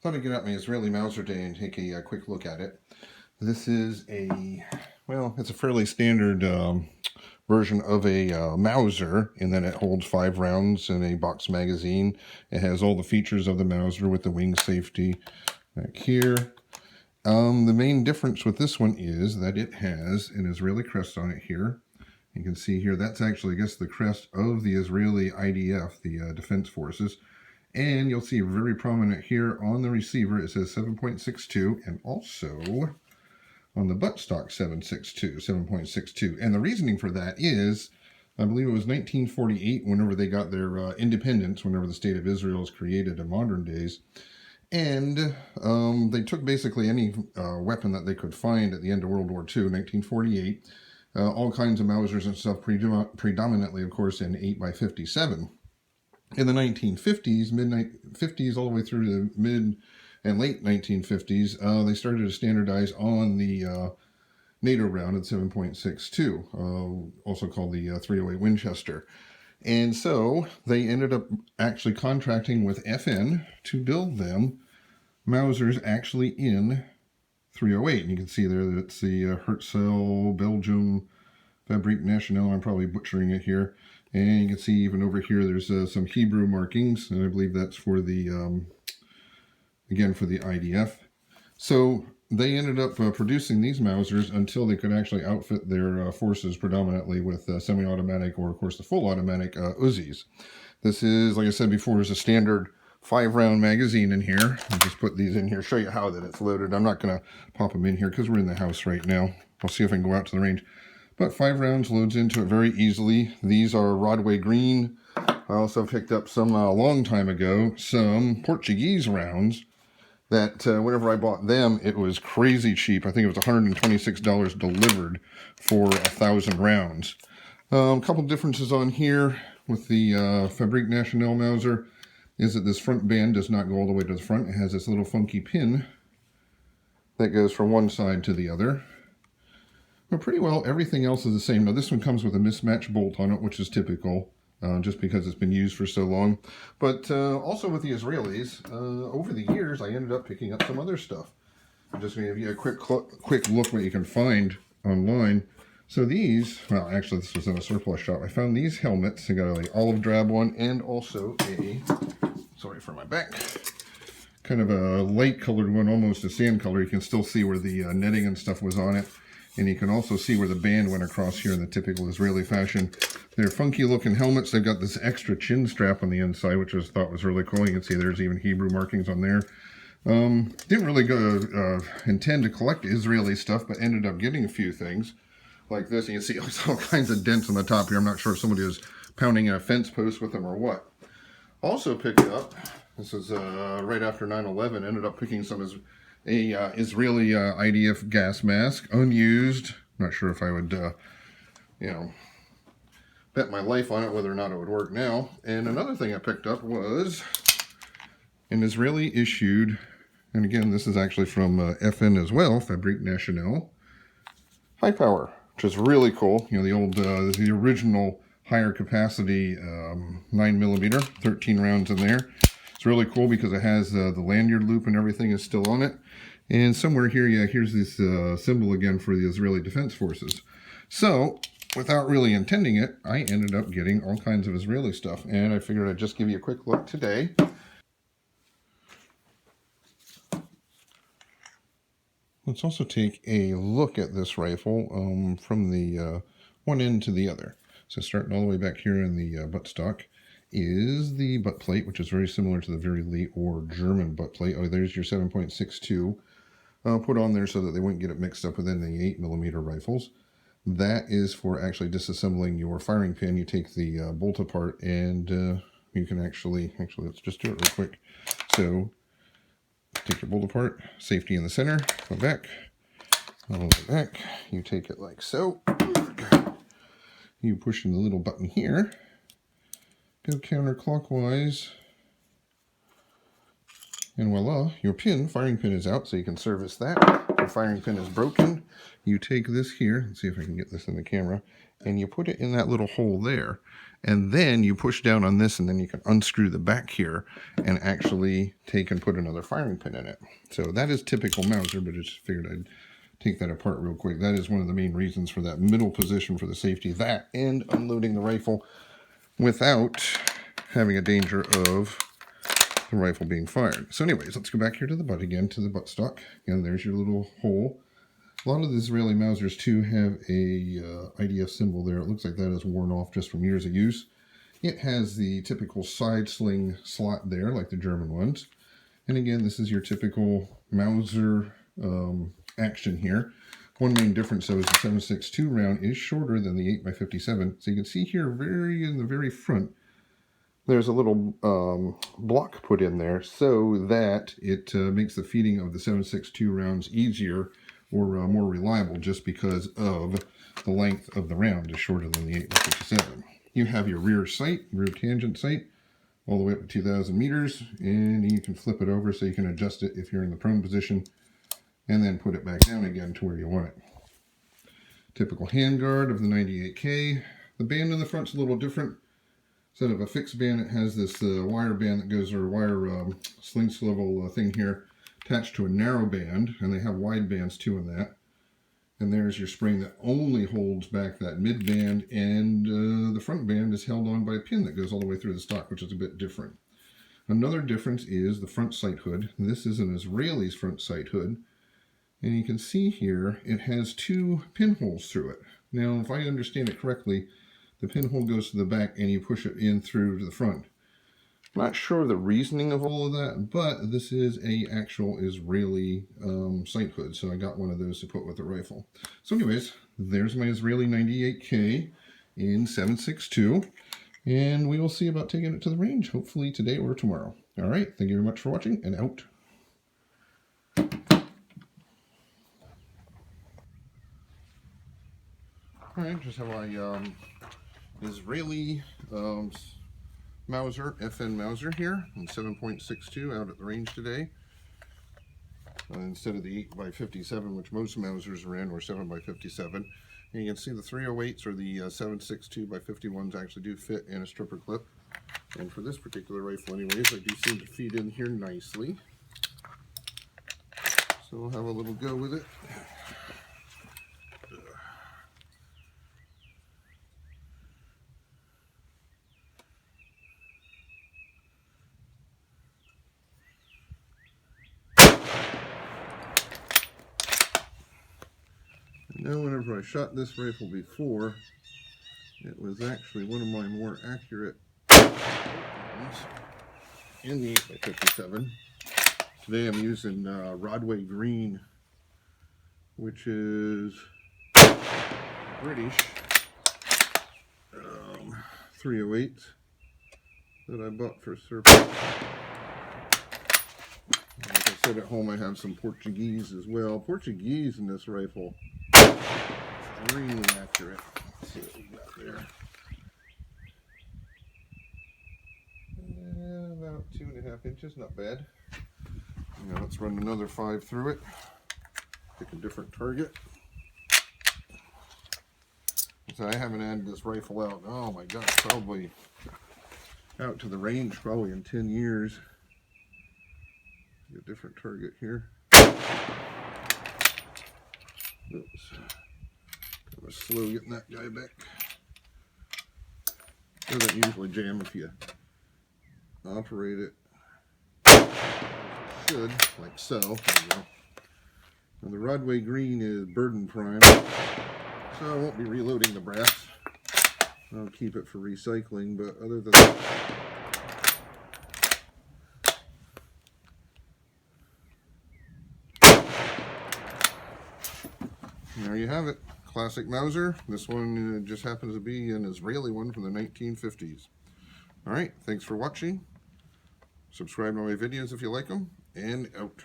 Thought I'd get out my Israeli Mauser day and take a quick look at it. This is it's a fairly standard version of a Mauser in that it holds 5 rounds in a box magazine. It has all the features of the Mauser with the wing safety back here. The main difference with this one is that it has an Israeli crest on it here. You can see here that's actually, I guess, the crest of the Israeli IDF, the Defense Forces. And you'll see very prominent here on the receiver, it says 7.62, and also on the buttstock 7.62. And the reasoning for that is, I believe it was 1948, whenever they got their independence, whenever the State of Israel was created in modern days. And they took basically any weapon that they could find at the end of World War II, 1948, all kinds of Mausers and stuff, predominantly, of course, in 8x57. In the 1950s, mid-50s, all the way through to the mid and late 1950s, they started to standardize on the NATO round at 7.62, also called the 308 Winchester. And so they ended up actually contracting with FN to build them Mausers actually in 308. And you can see there that it's the Herzl Belgium Fabrique Nationale. I'm probably butchering it here. And you can see even over here there's some Hebrew markings, and I believe that's for the, again, for the IDF. So they ended up producing these Mausers until they could actually outfit their forces predominantly with semi-automatic or, of course, the full automatic Uzis. This is, like I said before, is a standard 5-round magazine in here. I'll just put these in here, show you how that it's loaded. I'm not going to pop them in here because we're in the house right now. I'll see if I can go out to the range. But 5 rounds loads into it very easily. These are Rodway green. I also picked up some a long time ago, some Portuguese rounds that whenever I bought them, it was crazy cheap. I think it was $126 delivered for 1,000 rounds. A couple differences on here with the Fabrique Nationale Mauser is that this front band does not go all the way to the front. It has this little funky pin that goes from one side to the other. But pretty well everything else is the same. Now this one comes with a mismatched bolt on it, which is typical, just because it's been used for so long. But also with the Israelis, over the years I ended up picking up some other stuff. I'm just going to give you a quick look what you can find online. So these, well actually this was in a surplus shop. I found these helmets. I got a like, olive drab one and also a, sorry for my back, kind of a light colored one, almost a sand color. You can still see where the netting and stuff was on it. And you can also see where the band went across here in the typical Israeli fashion. They're funky looking helmets. They've got this extra chin strap on the inside, which I thought was really cool. You can see there's even Hebrew markings on there. Didn't really intend to collect Israeli stuff, but ended up getting a few things like this. You can see all kinds of dents on the top here. I'm not sure if somebody was pounding a fence post with them or what. Also picked up, this is right after 9/11, ended up picking some Israeli Idf Gas Mask, unused. Not sure if I would, bet my life on it whether or not it would work now. And another thing I picked up was an Israeli issued, and again this is actually from FN as well, Fabrique Nationale, high power, which is really cool. You know, the old, the original higher capacity 9mm, 13 rounds in there. It's really cool because it has the lanyard loop and everything is still on it. And somewhere here, yeah, here's this symbol again for the Israeli Defense Forces. So, without really intending it, I ended up getting all kinds of Israeli stuff. And I figured I'd just give you a quick look today. Let's also take a look at this rifle from the one end to the other. So starting all the way back here in the buttstock is the butt plate, which is very similar to the very late war German butt plate. Oh, there's your 7.62 put on there so that they wouldn't get it mixed up with any 8mm rifles. That is for actually disassembling your firing pin. You take the bolt apart and you can actually let's just do it real quick. So take your bolt apart, safety in the center, go back, all the way back. You take it like so. You push in the little button here. Go counterclockwise, and voila, your firing pin is out, so you can service that. If your firing pin is broken, you take this here, let's see if I can get this in the camera, and you put it in that little hole there. And then you push down on this, and then you can unscrew the back here and actually take and put another firing pin in it. So that is typical Mauser, but I just figured I'd take that apart real quick. That is one of the main reasons for that middle position for the safety. That and unloading the rifle without having a danger of the rifle being fired. So anyways, let's go back here to the butt again, to the buttstock. And there's your little hole. A lot of the Israeli Mausers too have a IDF symbol there. It looks like that is worn off just from years of use. It has the typical side sling slot there, like the German ones. And again, this is your typical Mauser action here. One main difference though is the 7.62 round is shorter than the 8x57. So you can see here, in the very front, there's a little block put in there so that it makes the feeding of the 7.62 rounds easier or more reliable, just because of the length of the round is shorter than the 8x57. You have your rear sight, rear tangent sight, all the way up to 2,000 meters, and you can flip it over so you can adjust it if you're in the prone position, and then put it back down again to where you want it. Typical handguard of the 98k. The band in the front's a little different. Instead of a fixed band, it has this wire band that goes, or wire sling swivel thing here, attached to a narrow band, and they have wide bands too in that. And there's your spring that only holds back that mid band, and the front band is held on by a pin that goes all the way through the stock, which is a bit different. Another difference is the front sight hood. This is an Israeli's front sight hood, and you can see here it has 2 pinholes through it. Now, if I understand it correctly, the pinhole goes to the back and you push it in through to the front. Not sure the reasoning of all of that, but this is a actual Israeli sight hood, so I got one of those to put with the rifle. So anyways, there's my Israeli 98k in 7.62, and we will see about taking it to the range, hopefully today or tomorrow. All right, thank you very much for watching, and out. All right, just have my Israeli Mauser, FN Mauser here in 7.62 out at the range today. Instead of the 8x57, which most Mausers are in, or 7x57. And you can see the 308s or the 7.62x51s actually do fit in a stripper clip. And for this particular rifle anyways, I do seem to feed in here nicely. So we'll have a little go with it. Now, whenever I shot this rifle before, it was actually one of my more accurate in the 8x57. Today I'm using Rodway Green, which is British 308 that I bought for surplus. Like I said, at home I have some Portuguese as well. Portuguese in this rifle, extremely accurate. Let's see what we got there. About 2.5 inches, not bad. Now let's run another 5 through it. Pick a different target. So I haven't had this rifle out, oh my gosh, probably out to the range probably in 10 years. Get a different target here. Oops. I was slow getting that guy back. Doesn't usually jam if you operate it. Should, like so. There you go. Now the Rodway Green is burden prime, so I won't be reloading the brass. I'll keep it for recycling, but other than that, there you have it. Classic Mauser. This one just happens to be an Israeli one from the 1950s. Alright, thanks for watching. Subscribe to my videos if you like them, and out.